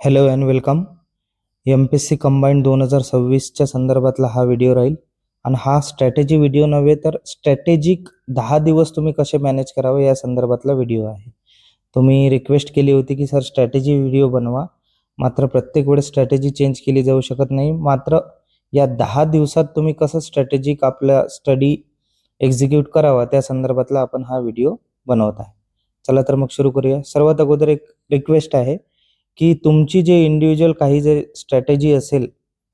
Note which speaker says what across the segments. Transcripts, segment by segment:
Speaker 1: Hello and welcome. MPSC combined 2026च्या संदर्भातला हा व्हिडिओ राहील आणि हा स्ट्रॅटेजी व्हिडिओ नव्हे तर स्ट्रॅटेजिक 10 दिवस तुम्ही कसे मॅनेज करावे या संदर्भातला व्हिडिओ आहे. तुम्ही रिक्वेस्ट केली होती की सर स्ट्रॅटेजी व्हिडिओ बनवा, मात्र प्रत्येक वेळेस स्ट्रॅटेजी चेंज केली जाऊ शकत नाही. मात्र या 10 दिवसात तुम्ही कसं स्ट्रॅटेजिक आपला स्टडी एक्झिक्यूट करावा त्या संदर्भातला आपण हा व्हिडिओ बनवत आहे. चला तर मग सुरू करूया. सर्वात अगोदर एक रिक्वेस्ट आहे की तुमची जे इंडिव्हिज्युअल काही जे स्ट्रॅटेजी असेल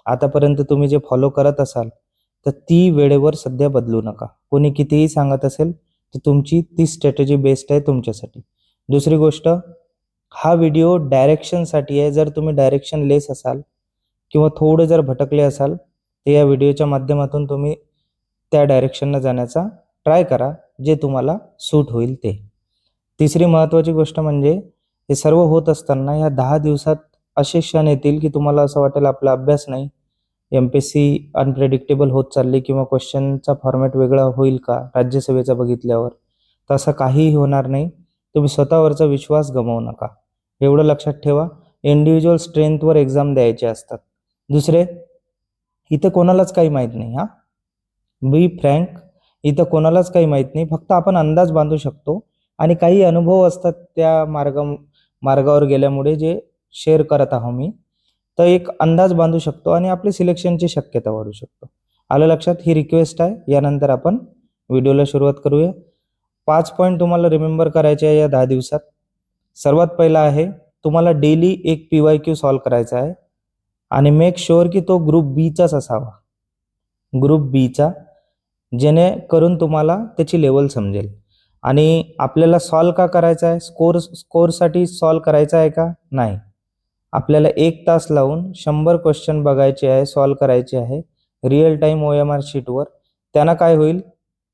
Speaker 1: आतापर्यंत तुम्ही जे फॉलो करत असाल तर ती वेळेवर सध्या बदलू नका. कोणी कितीही सांगत असेल तर तुमची ती स्ट्रॅटेजी बेस्ट आहे तुमच्यासाठी. दुसरी गोष्ट, हा व्हिडिओ डायरेक्शनसाठी आहे. जर तुम्ही डायरेक्शन लेस असाल किंवा थोडं जर भटकले असाल तर या व्हिडिओच्या माध्यमातून तुम्ही त्या डायरेक्शनला जाण्याचा ट्राय करा, जे तुम्हाला सूट होईल ते. तिसरी महत्त्वाची गोष्ट म्हणजे हे सर्व होत असताना या 10 दिवसात असे क्षण येतील की तुम्हाला असं वाटेल आपला अभ्यास नाही, MPSC अनप्रेडिक्टेबल होत चालली किंवा क्वेश्चनचा फॉर्मॅट वेगळा होईल का राज्यसभेचा बघितल्यावर. तसं काहीही होणार नाही. तुम्ही स्वतःवरचा विश्वास गमावू नका. एवढं लक्षात ठेवा, इंडिव्हिज्युअल स्ट्रेंथवर एक्झाम द्यायचे असतात. दुसरे, इथं कोणालाच काही माहीत नाही. बी फ्रँक, इथं कोणालाच काही माहीत नाही. फक्त आपण अंदाज बांधू शकतो आणि काही अनुभव असतात त्या मार्गावर गेल्यामुळे जे शेअर करत आहो मी, तर एक अंदाज बांधू शकतो आणि आपली सिलेक्शनची शक्यता वाढू शकतो. आलं लक्षात? ही रिक्वेस्ट आहे. यानंतर आपण व्हिडिओला सुरुवात करूया. 5 पॉईंट तुम्हाला रिमेंबर करायचे आहे या 10 दिवसात. सर्वात पहिला आहे, तुम्हाला डेली एक PYQ सॉल्व्ह करायचा आहे आणि मेक शुअर की तो ग्रुप बीचाच असावा, ग्रुप बीचा, जेणेकरून तुम्हाला त्याची लेवल समजेल. आणि आपल्याला सॉल्व का करायचा आहे? स्कोरसाठी सॉल्व करायचा आहे का? नाही. आपल्याला 1 तास लावून 100 क्वेश्चन बघायचे आहे, सॉल्व करायचे आहे रिअल टाईम OMR शीटवर. त्यानं काय होईल?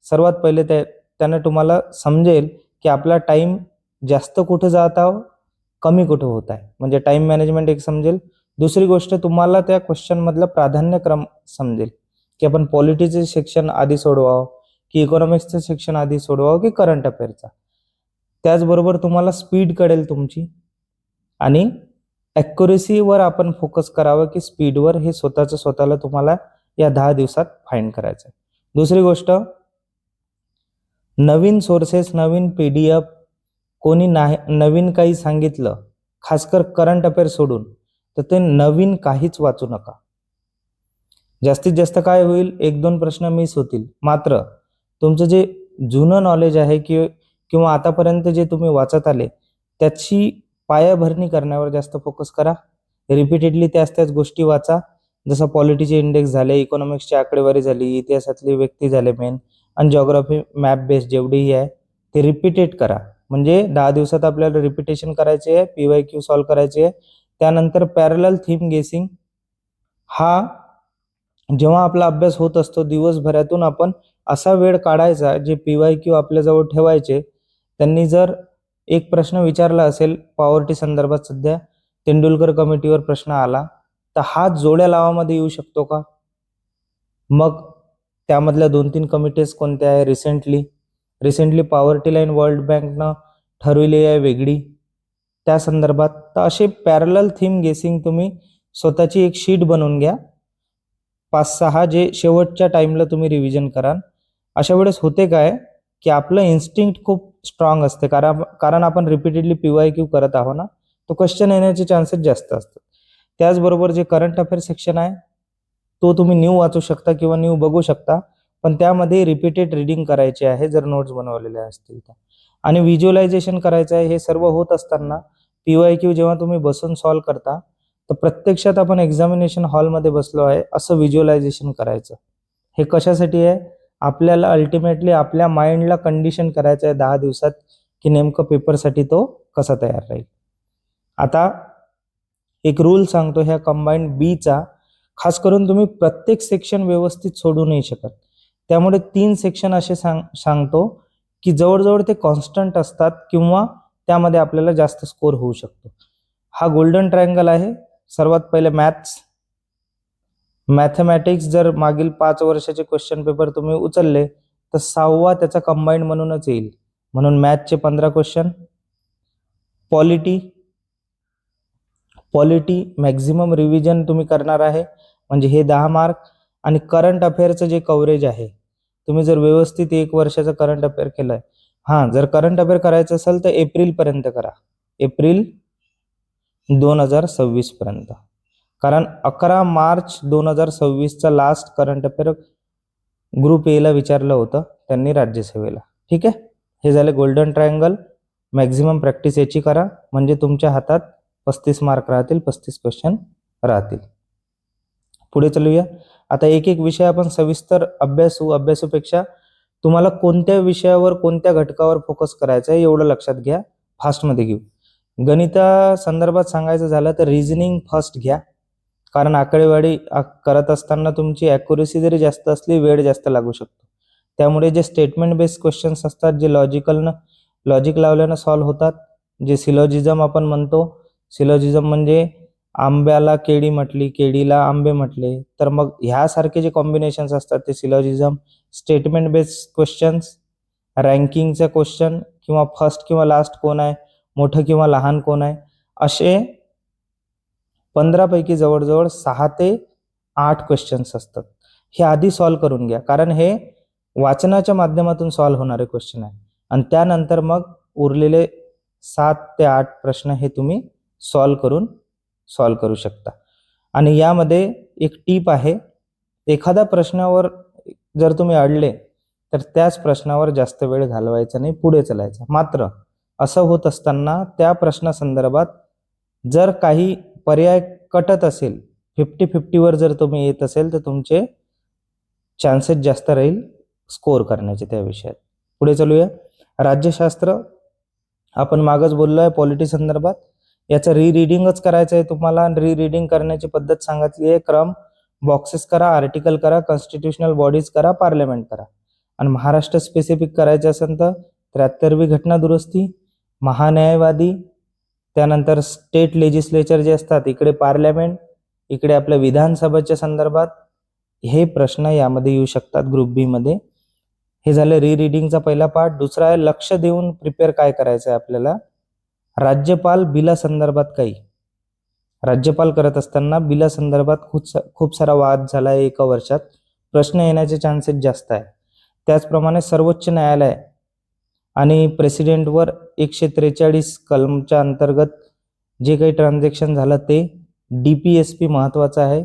Speaker 1: सर्वात पहिले त्यानं तुम्हाला समजेल की आपला टाईम जास्त कुठं जात आहे, कमी कुठं होत आहे. म्हणजे टाईम मॅनेजमेंट एक समजेल. दुसरी गोष्ट, तुम्हाला त्या क्वेश्चनमधलं प्राधान्यक्रम समजेल की आपण पॉलिटीचे सेक्शन आधी सोडवावं की इकॉनॉमिक्सचं सेक्शन आधी सोडवावं की करंट अफेअरचा. त्याचबरोबर तुम्हाला स्पीड कळेल तुमची आणि ॲक्युरेसीवर आपण फोकस करावं की स्पीडवर, हे स्वतःला तुम्हाला या 10 दिवसात फाईंड करायचं आहे. दुसरी गोष्ट, नवीन सोर्सेस, नवीन PDF, कोणी नवीन काही सांगितलं, खासकर करंट अफेअर सोडून, तर ते नवीन काहीच वाचू नका. जास्तीत जास्त काय होईल, 1-2 प्रश्न मिस होतील. मात्र तुमचं जे जुनं नॉलेज आहे किंवा आतापर्यंत जे तुम्ही वाचत आले त्याची पायाभरणी करण्यावर जास्त फोकस करा. रिपीटेडली त्याच गोष्टी वाचा. जसं पॉलिटीचे इंडेक्स झाले, इकॉनॉमिक्सची आकडेवारी झाली, इतिहासातले व्यक्ती झाले मेन, आणि जिओग्राफी मॅप बेस जेवढीही आहे ते रिपीटेड करा. म्हणजे 10 दिवसात आपल्याला रिपीटेशन करायचे आहे, PYQ सॉल्व्ह करायचे आहे. त्यानंतर पॅरलल थीम गेसिंग. हा जेव्हा आपला अभ्यास होत असतो दिवसभरातून आपण असा वेळ काढायचा, जे PYQ आपल्याजवळ ठेवायचे. त्यांनी जर एक प्रश्न विचारला असेल पॉवर्टी संदर्भात, सध्या तेंडुलकर कमिटीवर प्रश्न आला, तर हा जोड्या लावामध्ये येऊ शकतो का? मग त्यामधल्या 2-3 कमिटीज कोणत्या आहे? रिसेंटली पॉवर्टी लाईन वर्ल्ड बँकनं ठरवली आहे वेगळी, त्या संदर्भात. तर असे पॅरलल थीम गेसिंग तुम्ही स्वतःची एक शीट बनवून घ्या, 5-6, जे शेवटच्या टाइमला तुम्ही रिव्हिजन कराल. अशा वेळेस होते काय की आपलं इन्स्टिंक्ट खूप स्ट्रॉंग असते, कारण आपण रिपीटेडली PYQ करत आहोत ना, तो क्वेश्चन येण्याचे चान्सेस जास्त असतात. त्याचबरोबर जे करंट अफेअर सेक्शन आहे तो तुम्ही न्यू वाचू शकता किंवा न्यू बघू शकता, पण त्यामध्ये रिपीटेड रीडिंग करायची आहे जर नोट्स बनवलेल्या असतील तर. आणि व्हिज्युअलायझेशन करायचं आहे. हे सर्व होत असताना PYQ जेव्हा तुम्ही बसून सॉल्व्ह करता, तर प्रत्यक्षात आपण एक्झामिनेशन हॉलमध्ये बसलो आहे असं व्हिज्युअलायझेशन करायचं. हे कशासाठी आहे? आपल्याला अल्टिमेटली आपल्या माइंडला कंडिशन करायचं आहे 10 दिवसात की नेमकं पेपरसाठी तो कसा तयार राहील. आता एक रूल सांगतो ह्या कंबाईंड बीचा. खास करून तुम्ही प्रत्येक सेक्शन व्यवस्थित सोडू नाही शकत. त्यामुळे 3 सेक्शन असे सांगतो की जवळजवळ ते कॉन्स्टंट असतात किंवा त्यामध्ये आपल्याला जास्त स्कोर होऊ शकतो. हा गोल्डन ट्रायंगल आहे. सर्वात पहिले मॅथमॅटिक्स. जर मागील 5 वर्षाचे क्वेश्चन पेपर तुम्ही उचलले तर 6वा त्याचा कंबाईंड म्हणूनच येईल. म्हणून मॅथचे 15 क्वेश्चन. पॉलिटी मॅक्झिमम रिव्हिजन तुम्ही करणार आहे, म्हणजे हे 10 मार्क. आणि करंट अफेअरचं जे कव्हरेज आहे, तुम्ही जर व्यवस्थित 1 वर्षाचं करंट अफेअर केलंय, हां जर करंट अफेअर करायचं असेल तर एप्रिलपर्यंत करा, एप्रिल 2026 पर्यंत. कारण 11 मार्च 2026चा last current affair group A ला विचारलं होतं त्यांनी राज्यसेवेला. ठीक आहे, हे झाले गोल्डन ट्रायंगल. मॅक्झिमम प्रॅक्टिस याची करा, म्हणजे तुमच्या हातात 35 मार्क राहतील, 35 क्वेश्चन राहतील. पुढे चलूया. आता एक एक विषय आपण सविस्तर अभ्यासूपेक्षा तुम्हाला कोणत्या विषयावर कोणत्या घटकावर फोकस करायचा आहे एवढं लक्षात घ्या. फास्टमध्ये घेऊ. गणिता संदर्भात सांगायचं झालं तर रिझनिंग फर्स्ट घ्या, कारण आकडेवारी करत असताना तुमची ॲक्युरेसी जरी जास्त असली वेळ जास्त लागू शकतो. त्यामुळे जे स्टेटमेंट बेस्ड क्वेश्चन्स असतात, जे लॉजिक लावल्यानं सॉल्व्ह होतात, जे सिलॉजिझम आपण म्हणतो, सिलॉजिझम म्हणजे आंब्याला केळी म्हटली, केळीला आंबे म्हटले, तर मग ह्यासारखे जे कॉम्बिनेशन्स असतात ते सिलॉजिझम. स्टेटमेंट बेस्ड क्वेश्चन्स, रँकिंगचे क्वेश्चन, किंवा फर्स्ट किंवा लास्ट कोण आहे, मोठं किंवा लहान कोण आहे, असे 15 पैकी जवळजवळ 6 ते 8 क्वेश्चन्स असतात. हे आधी सॉल्व्ह करून घ्या, कारण हे वाचनाच्या माध्यमातून सॉल्व्ह होणारे क्वेश्चन आहे. आणि त्यानंतर मग उरलेले 7 ते 8 प्रश्न हे तुम्ही सॉल्व्ह करू शकता. आणि यामध्ये एक टीप आहे, एखाद्या प्रश्नावर जर तुम्ही अडले तर त्याच प्रश्नावर जास्त वेळ घालवायचा नाही, पुढे चालायचं. मात्र असं होत असताना त्या प्रश्नासंदर्भात जर काही पर्याय कटत असेल, 50-50 वर जर तुम्ही येत असेल तर तुमचे चान्सेस जास्त राहील स्कोअर करण्याचे त्या विषयात. पुढे चलूया. राज्यशास्त्र आपण मागच बोललो आहे पॉलिटी संदर्भात. याचं रीडिंगच करायचं आहे तुम्हाला, आणि रीडिंग करण्याची पद्धत सांगितली आहे. क्रम बॉक्सेस करा, आर्टिकल करा, कॉन्स्टिट्यूशनल बॉडीज करा, पार्लमेंट करा. आणि महाराष्ट्र स्पेसिफिक करायचं असेल तर 73वी घटना दुरुस्ती, महान्यायवादी, त्यानंतर स्टेट लेजिस्लेचर जे असतात, इकडे पार्लमेंट, इकडे आपल्या विधानसभेच्या संदर्भात हे प्रश्न यामध्ये येऊ शकतात ग्रुप बी मध्ये. हे झालं रीडिंगचा पहिला पार्ट. दुसरा आहे लक्ष देऊन प्रिपेअर काय करायचं आहे आपल्याला. राज्यपाल बिला संदर्भात काही राज्यपाल करत असताना बिला संदर्भात खूप सारा वाद झाला आहे एका वर्षात, प्रश्न येण्याचे चान्सेस जास्त आहे. त्याचप्रमाणे सर्वोच्च न्यायालय आणि प्रेसिडेंटवर 143 कलमच्या अंतर्गत जे काही ट्रान्झॅक्शन झालं ते. DPSP महत्वाचं आहे,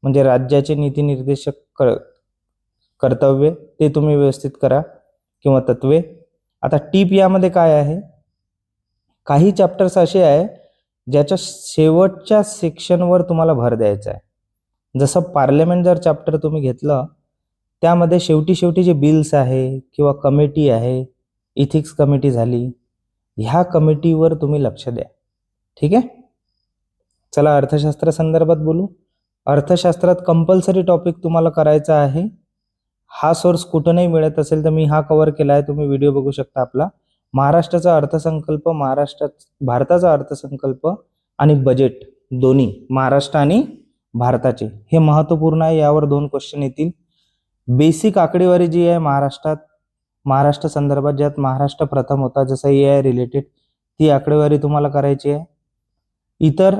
Speaker 1: म्हणजे राज्याचे नीती निर्देशक कर्तव्य, ते तुम्ही व्यवस्थित करा, किंवा तत्वे. आता टीप यामध्ये काय आहे, काही चॅप्टर्स असे आहे ज्याच्या शेवटच्या सेक्शनवर तुम्हाला भर द्यायचा आहे. जसं पार्लमेंट जर चॅप्टर तुम्ही घेतलं, त्यामध्ये शेवटी जे बिल्स आहे किंवा कमिटी आहे, इथिक्स कमिटी झाली, ह्या कमिटीवर तुम्ही लक्ष द्या. ठीक आहे. चला अर्थशास्त्र संदर्भात बोलू. अर्थशास्त्रात कंपल्सरी टॉपिक तुम्हाला करायचा आहे. हा सोर्स कुठं नाही मिळत असेल तर मी हा कव्हर केला आहे, तुम्ही व्हिडिओ बघू शकता आपला. महाराष्ट्राचा अर्थसंकल्प, भारताचा अर्थसंकल्प आणि बजेट दोन्ही महाराष्ट्र आणि भारताचे, हे महत्त्वपूर्ण आहे. यावर 2 क्वेश्चन येतील. बेसिक आकडेवारी जी आहे महाराष्ट्र संदर्भात, ज्यात महाराष्ट्र प्रथम होता, जसं AI रिलेटेड, ती आकडेवारी तुम्हाला करायची आहे. इतर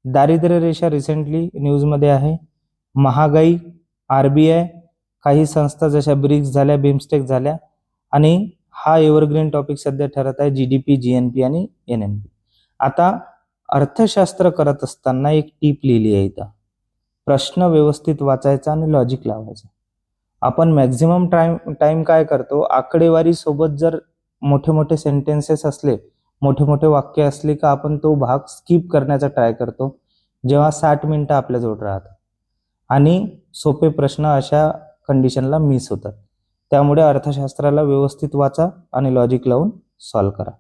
Speaker 1: दारिद्र्य रेषा रिसेंटली न्यूजमध्ये आहे. महागाई, RBI, काही संस्था जशा ब्रिक्स झाल्या, बिमस्टेक झाल्या, आणि हा एव्हरग्रीन टॉपिक सध्या ठरत आहे GDP, GNP आणि NNP. आता अर्थशास्त्र करत असताना एक टीप लिहिली आहे इथं, प्रश्न व्यवस्थित वाचायचा आणि लॉजिक लावायचं. आपण मॅक्झिमम टाइम काय करतो, आकडेवारी सोबत जर मोठे सेंटेन्सेस असले, मोठे वाक्य असले का आपण तो भाग स्किप करण्याचा ट्राय करतो, जेव्हा 60 मिनिटं आपल्याजवळ राहतात, आणि सोपे प्रश्न अशा कंडिशनला मिस होतात. त्यामुळे अर्थशास्त्राला व्यवस्थित वाचा आणि लॉजिक लावून सॉल्व्ह करा.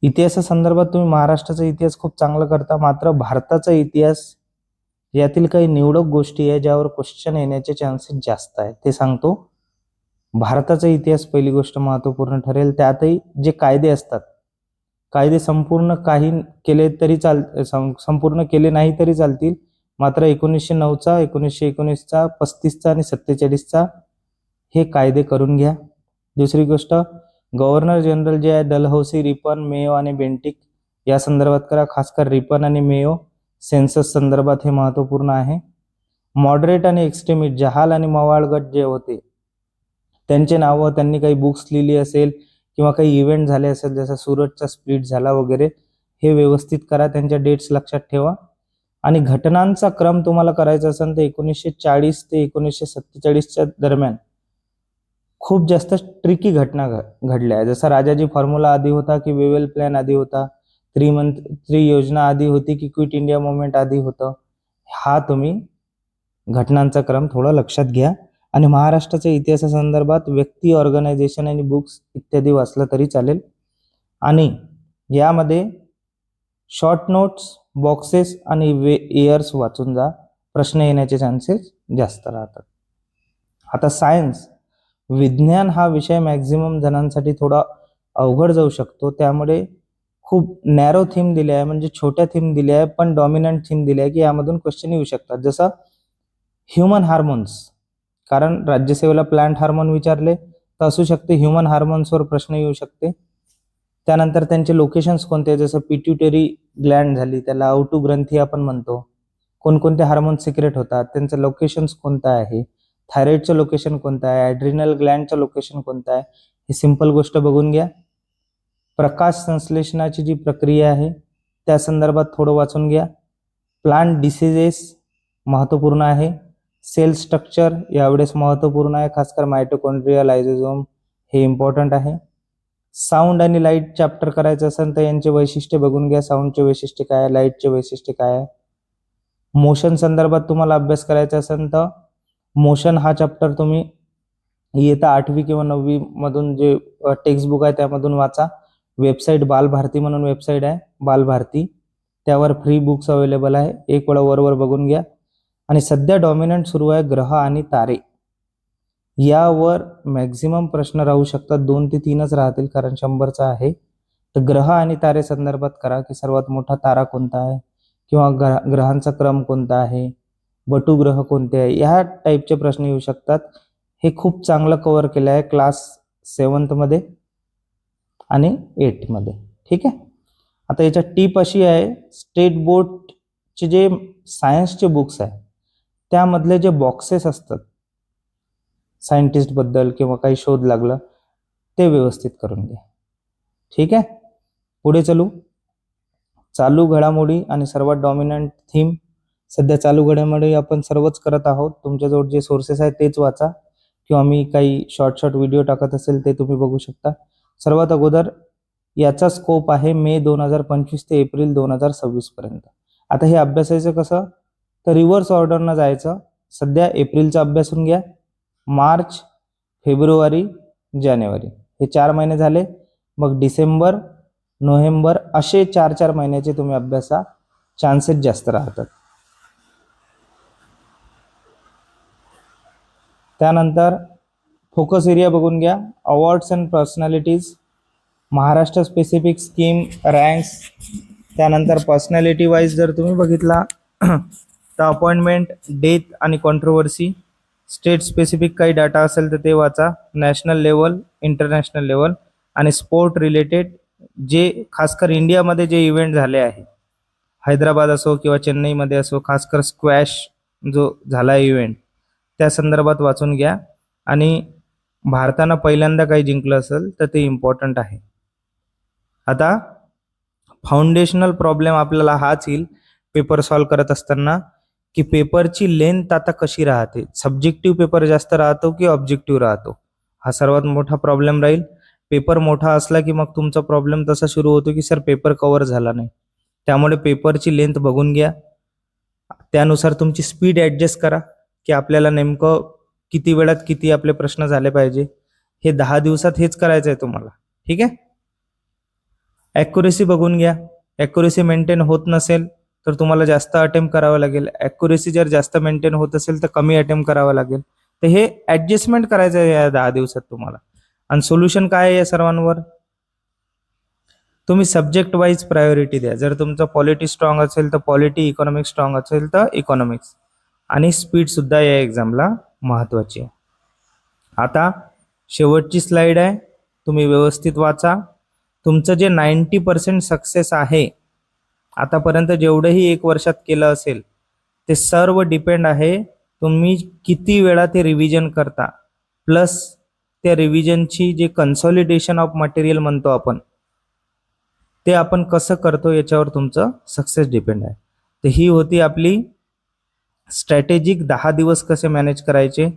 Speaker 1: इतिहासासंदर्भात तुम्ही महाराष्ट्राचा इतिहास खूप चांगला करता, मात्र भारताचा इतिहास यातील काही निवडक गोष्टी आहे ज्यावर क्वेश्चन येण्याचे चान्सेस जास्त आहे, ते सांगतो. भारताचा इतिहास पहिली गोष्ट महत्त्वपूर्ण ठरेल. त्यातही जे कायदे असतात, कायदे संपूर्ण संपूर्ण केले नाही तरी चालतील, मात्र 1909चा, 1919चा, 35चा आणि 47चा हे कायदे करून घ्या. दुसरी गोष्ट, गव्हर्नर जनरल जे आहे डलहौसी, रिपन, मेयो आणि बेंटिक या संदर्भात करा. खासकर रिपन आणि मेयो सेन्सस संदर्भात हे महत्त्वपूर्ण आहे. मॉडरेट आणि एक्स्ट्रीमिस्ट जहाल आणि मवाळ गट जे होते त्यांचे नावं, त्यांनी काही बुक्स लिहिली असेल किंवा काही इव्हेंट झाले असेल जसं सुरतचा स्प्लिट झाला वगैरे, हे व्यवस्थित करा. त्यांच्या डेट्स लक्षात ठेवा. आणि घटनांचा क्रम तुम्हाला करायचा असेल तर 1940 ते 1947च्या दरम्यान खूप जास्त ट्रिकी घटना घडल्या. जसा राजाजी फॉर्म्युला आधी होता की वेवेल प्लॅन आधी होता, त्रिमंत्री योजना आधी होती की क्विट इंडिया मुवमेंट आधी होतं. हा तुम्ही घटनांचा क्रम थोडा लक्षात घ्या. आणि महाराष्ट्राच्या इतिहासासंदर्भात व्यक्ती, ऑर्गनायझेशन आणि बुक्स इत्यादी वाचलं तरी चालेल. आणि यामध्ये शॉर्ट नोट्स, बॉक्सेस आणि इयर्स वाचून जा. प्रश्न येण्याचे चान्सेस जास्त राहतात. आता सायन्स, विज्ञान हा विषय मॅक्झिमम जणांसाठी थोडा अवघड जाऊ शकतो. त्यामुळे खूप नॅरो थीम दिली आहे, म्हणजे छोट्या थीम दिल्या आहे, पण डॉमिनंट थीम दिली आहे की यामधून क्वेश्चन येऊ शकतात. जसं ह्युमन हार्मोन्स, कारण राज्यसेवेला प्लांट हार्मोन विचारले तर असू शकते ह्युमन हार्मोन्सवर प्रश्न येऊ शकते. त्यानंतर त्यांचे लोकेशन्स कोणते, जसं पिट्युटरी ग्लँड झाली, त्याला आउटू ग्रंथी आपण म्हणतो. कोणकोणते हार्मोन सिक्रेट होतात, त्यांचं लोकेशन्स कोणतं आहे, थायरॉइडचं लोकेशन कोणतं आहे, ॲड्रिनल ग्लँडचं लोकेशन कोणतं आहे, ही सिंपल गोष्ट बघून घ्या. प्रकाश संश्लेषणाची जी प्रक्रिया आहे त्या संदर्भात थोडं वाचून घ्या. प्लांट डिसीजेस महत्त्वपूर्ण आहे. सेल स्ट्रक्चर यावेळेस महत्त्वपूर्ण आहे, खासकर मायटोकॉन्ड्रिया, लायझोझोम हे इम्पॉर्टंट आहे. साऊंड आणि लाईट चॅप्टर करायचं असेल तर यांचे वैशिष्ट्य बघून घ्या. साऊंडचे वैशिष्ट्य काय आहे, लाईटचे वैशिष्ट्य काय आहे. मोशन संदर्भात तुम्हाला अभ्यास करायचा असेल तर मोशन हा चॅप्टर तुम्ही इयत्ता 8वी किंवा 9वी मधून जे टेक्स्टबुक आहे त्यामधून वाचा. वेबसाईट बालभारती म्हणून वेबसाईट आहे, बालभारती, त्यावर फ्री बुक्स अवेलेबल आहे. एक वेळा वरवर बघून घ्या. आणि सध्या डॉमिनंट सुरू आहे ग्रह आणि तारे. यावर मॅक्झिमम प्रश्न राहू शकतात, 2 ते 3च राहतील कारण 100चा आहे. तर ग्रह आणि तारे संदर्भात करा की सर्वात मोठा तारा कोणता आहे किंवा ग्रहांचा क्रम कोणता आहे, बटू ग्रह कोणते आहे, ह्या टाईपचे प्रश्न येऊ शकतात. हे खूप चांगलं कव्हर केलं आहे क्लास 7th मध्ये आणि 8th मध्ये. ठीक आहे. आता याच्या टीप अशी आहे, स्टेट बोर्डचे जे सायन्सचे बुक्स आहे त्यामधले जे बॉक्सेस असतात सायंटिस्ट बद्दल किंवा काही शोध लागला ते व्यवस्थित करून घ्या. ठीक आहे. पुढे चलू. चालू घडामोडी आणि सर्वात डॉमिनंट थीम. सध्या चालू घडामोडी आपण सर्वच करत आहोत. तुमच्याजवळ जे सोर्सेस आहेत तेच वाचा किंवा मी काही शॉर्ट व्हिडिओ टाकत असेल ते तुम्ही बघू शकता. सर्वात अगोदर याचा स्कोप आहे मे 2025 ते एप्रिल 2026 पर्यंत. आता हे अभ्यासायचं कसं, तर रिव्हर्स ऑर्डरनं जायचं. सध्या एप्रिलचा अभ्यासून घ्या, मार्च, फेब्रुवारी, जानेवारी हे 4 महिने झाले. मग डिसेंबर, नोव्हेंबर असे 4-4 महिन्याचे तुम्ही अभ्यासा, चान्सेस जास्त राहतात. त्यानंतर फोकस एरिया बघून घ्या. Awards and personalities, Maharashtra specific scheme, ranks. त्यानंतर पर्सनॅलिटी वाईज जर तुम्ही बघितला तर अपॉइंटमेंट, डेथ आणि कॉन्ट्रोवर्सी. स्टेट स्पेसिफिक काही डाटा असेल तर ते वाचा. नॅशनल लेवल, इंटरनॅशनल लेवल आणि स्पोर्ट रिलेटेड जे खासकर इंडियामध्ये जे इव्हेंट झाले आहे, हैदराबाद असो किंवा चेन्नईमध्ये असो, खासकर स्क्वॅश जो झाला इव्हेंट त्या संदर्भात वाचून घ्या. आणि भारतानं पहिल्यांदा काही जिंकलं असेल तर ते इम्पॉर्टंट आहे. आता फाउंडेशनल प्रॉब्लेम आपल्याला हाच येईल पेपर सॉल्व करत असताना की पेपरची लेंथ आता कशी राहते, सब्जेक्टिव्ह पेपर जास्त राहतो की ऑब्जेक्टिव्ह राहतो, हा सर्वात मोठा प्रॉब्लेम राहील. पेपर मोठा असला की मग तुमचा प्रॉब्लेम तसा सुरू होतो की सर पेपर कव्हर झाला नाही. त्यामुळे पेपरची लेंथ बघून घ्या, त्यानुसार तुमची स्पीड ॲडजस्ट करा की आपल्याला नेमकं किती वेळात किती आपले प्रश्न झाले पाहिजे. हे 10 दिवसात हेच करायचं आहे तुम्हाला. ठीक आहे. ॲक्युरेसी बघून घ्या. ॲक्युरेसी मेंटेन होत नसेल तर तुम्हाला जास्त अटेम्प्ट करावं लागेल. ॲक्युरेसी जर जास्त मेंटेन होत असेल तर कमी अटेम्प्ट करावं लागेल. तर हे ॲडजस्टमेंट करायचं आहे या 10 दिवसात तुम्हाला. आणि सोल्युशन काय आहे या सर्वांवर, तुम्ही सब्जेक्ट वाईज प्रायोरिटी द्या. जर तुमचं पॉलिटी स्ट्रॉंग असेल तर पॉलिटी, इकॉनॉमिक्स स्ट्रॉंग असेल तर इकॉनॉमिक्स. आणि स्पीड सुद्धा या एक्झामला महत्त्वाची आहे. आता शेवटची स्लाइड आहे, तुम्ही व्यवस्थित वाचा. तुमचं जे 90% सक्सेस आहे आतापर्यंत जेवढंही 1 वर्षात केलं असेल ते सर्व डिपेंड आहे तुम्ही किती वेळा ते रिव्हिजन करता, प्लस त्या रिव्हिजनची जे कन्सॉलिडेशन ऑफ मटेरियल म्हणतो आपण, ते आपण कसं करतो याच्यावर तुमचं सक्सेस डिपेंड आहे. तर ही होती आपली स्ट्रॅटेजिक 10 दिवस कसे मॅनेज करायचे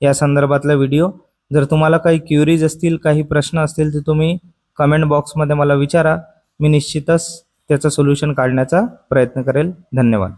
Speaker 1: या संदर्भातला व्हिडिओ. जर तुम्हाला काही क्युरीज असतील, काही प्रश्न असतील तर तुम्ही कमेंट बॉक्समध्ये मला विचारा. मी निश्चितच त्याचं सोल्युशन काढण्याचा प्रयत्न करेल. धन्यवाद.